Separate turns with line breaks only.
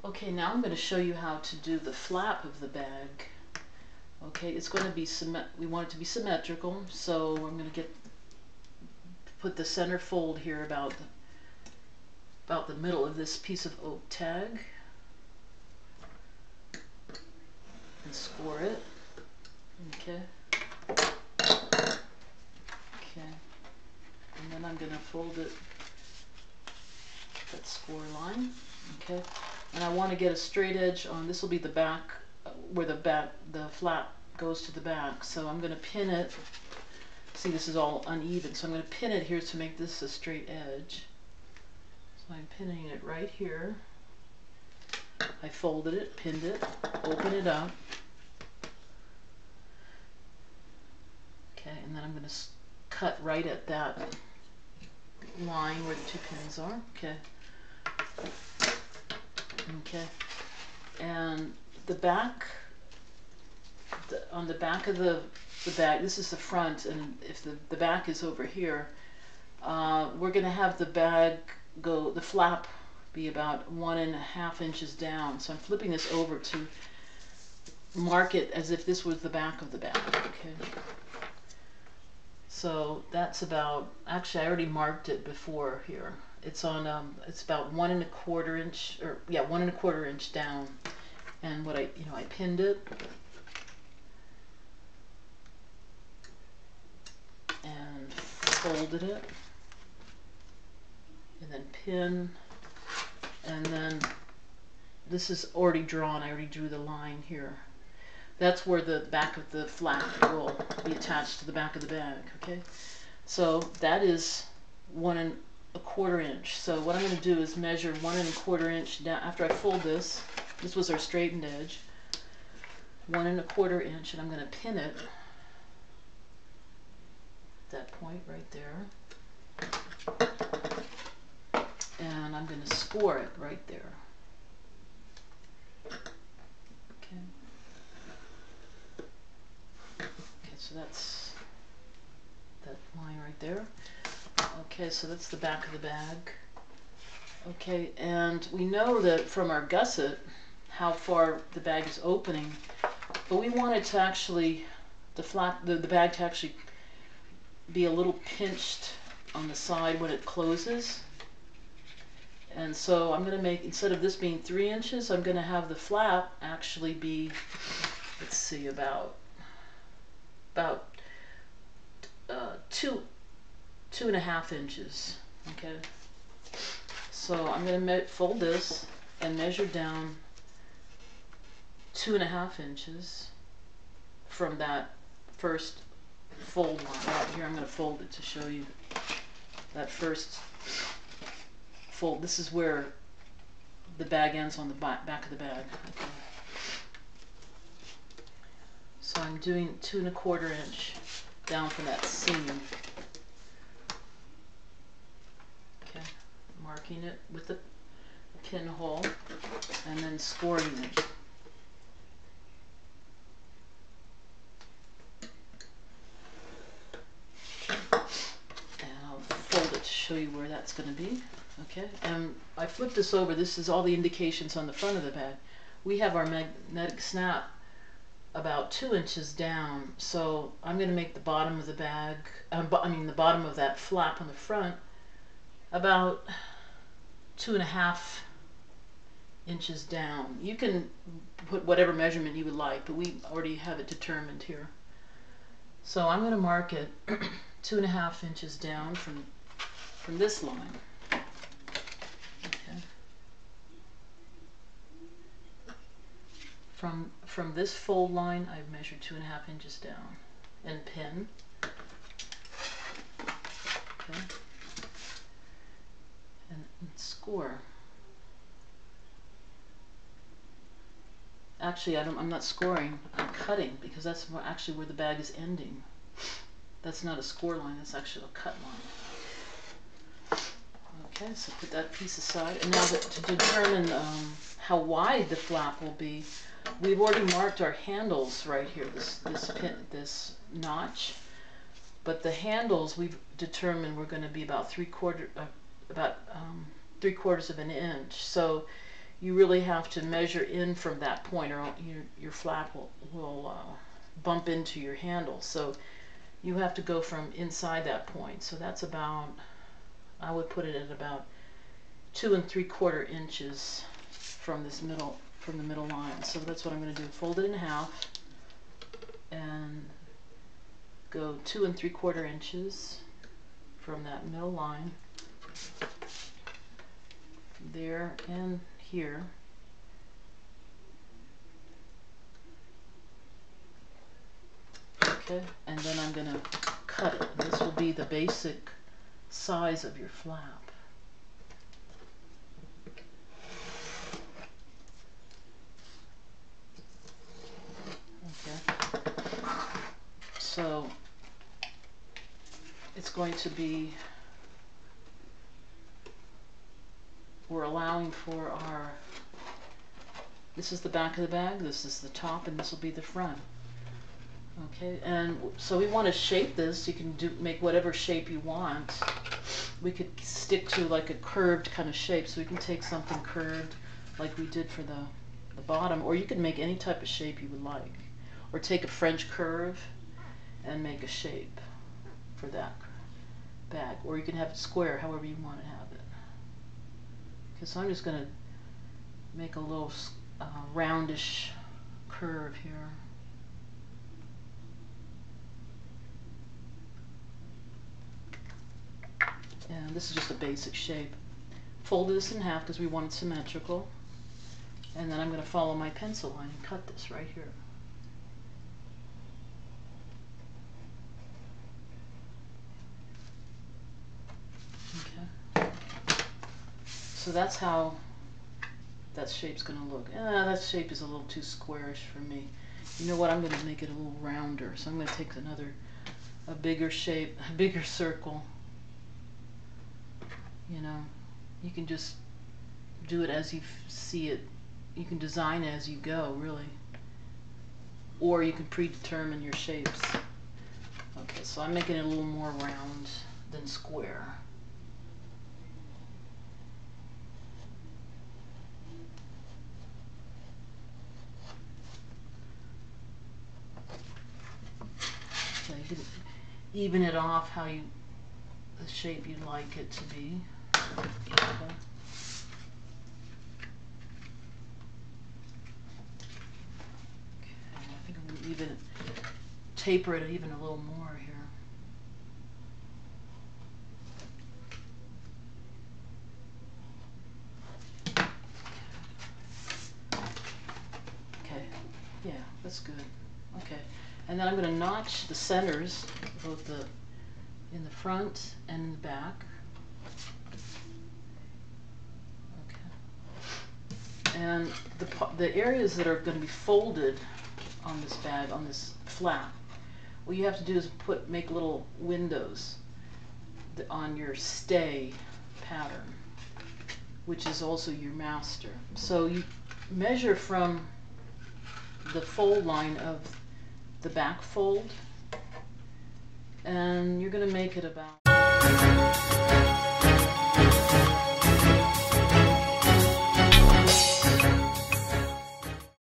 Okay, now I'm going to show you how to do the flap of the bag. Okay, it's going to be we want it to be symmetrical, so I'm going to put the center fold here about the middle of this piece of oak tag and score it. Okay. Okay. And then I'm going to fold it that score line. Okay. And I want to get a straight edge on, this will be the back, where the flap goes to the back. So I'm going to pin it. See, this is all uneven, so I'm going to pin it here to make this a straight edge. So I'm pinning it right here. I folded it, pinned it, open it up. Okay, and then I'm going to cut right at that line where the two pins are. Okay. Okay. And the back, on the back of the bag, this is the front, and if the back is over here, we're going to have the bag the flap be about 1.5 inches down. So I'm flipping this over to mark it as if this was the back of the bag. Okay. So that's about, actually I already marked it before here. It's on, it's about 1.25 inch, or yeah, 1.25 inch down. And what I pinned it. And folded it. And then pin. And then this is already drawn. I already drew the line here. That's where the back of the flap will be attached to the back of the bag. Okay, so that is 1.25 inch. So what I'm going to do is measure 1.25 inch down. After I fold this, this was our straightened edge, 1.25 inch, and I'm going to pin it at that point right there, and I'm going to score it right there. Okay. So that's that line right there. Okay, so that's the back of the bag. Okay, and we know that from our gusset how far the bag is opening, but we want it to actually, the bag to actually be a little pinched on the side when it closes. And so I'm going to make, instead of this being 3 inches, I'm going to have the flap actually be, let's see, about 2.5 inches. Okay, so I'm going to fold this and measure down 2.5 inches from that first fold line. Right here, I'm going to fold it to show you that first fold. This is where the bag ends on the back of the bag. Okay. So I'm doing 2.25 inch down from that seam. Okay, marking it with the pinhole and then scoring it. And I'll fold it to show you where that's going to be. Okay, and I flip this over. This is all the indications on the front of the bag. We have our magnetic snap about 2 inches down, so I'm going to make the bottom of the bag, the bottom of that flap on the front about 2.5 inches down. You can put whatever measurement you would like, but we already have it determined here. So I'm going to mark it 2.5 inches down from this line. Okay. From this fold line, I've measured 2.5 inches down and pin. Okay. And score. Actually, I'm not scoring. I'm cutting, because that's actually where the bag is ending. That's not a score line. That's actually a cut line. Okay, so put that piece aside. And now to determine how wide the flap will be, we've already marked our handles right here. This notch. But the handles we've determined we're going to be about 3/4 of an inch. So you really have to measure in from that point, or your flap will bump into your handle. So you have to go from inside that point. So that's about, I would put it at about 2 3/4 inches from this middle, from the middle line. So that's what I'm going to do. Fold it in half and go 2 3/4 inches from that middle line, there and here. Okay, and then I'm going to cut it. This will be the basic size of your flap. Okay, so it's going to be, we're allowing for our, this is the back of the bag, this is the top, and this will be the front. Okay, and so we want to shape this. You can make whatever shape you want. We could stick to like a curved kind of shape, so we can take something curved like we did for the bottom, or you can make any type of shape you would like, or take a French curve and make a shape for that bag, or you can have it square, however you want to have it. Okay, so I'm just going to make a little roundish curve here. And this is just a basic shape. Fold this in half because we want it symmetrical. And then I'm going to follow my pencil line and cut this right here. Okay. So that's how that shape's going to look. That shape is a little too squarish for me. You know what? I'm going to make it a little rounder. So I'm going to take a bigger shape, a bigger circle. You know, you can just do it as you see it. You can design as you go, really. Or you can predetermine your shapes. Okay, so I'm making it a little more round than square. So you can even it off how you, the shape you'd like it to be. Okay. I think I'm going to even taper it even a little more here. Okay, yeah, that's good. Okay, and then I'm going to notch the centers, both in the front and in the back. Okay, and the areas that are going to be folded on this bag, on this flap, what you have to do is make little windows on your stay pattern, which is also your master. So you measure from the fold line of the back fold, and you're going to make it about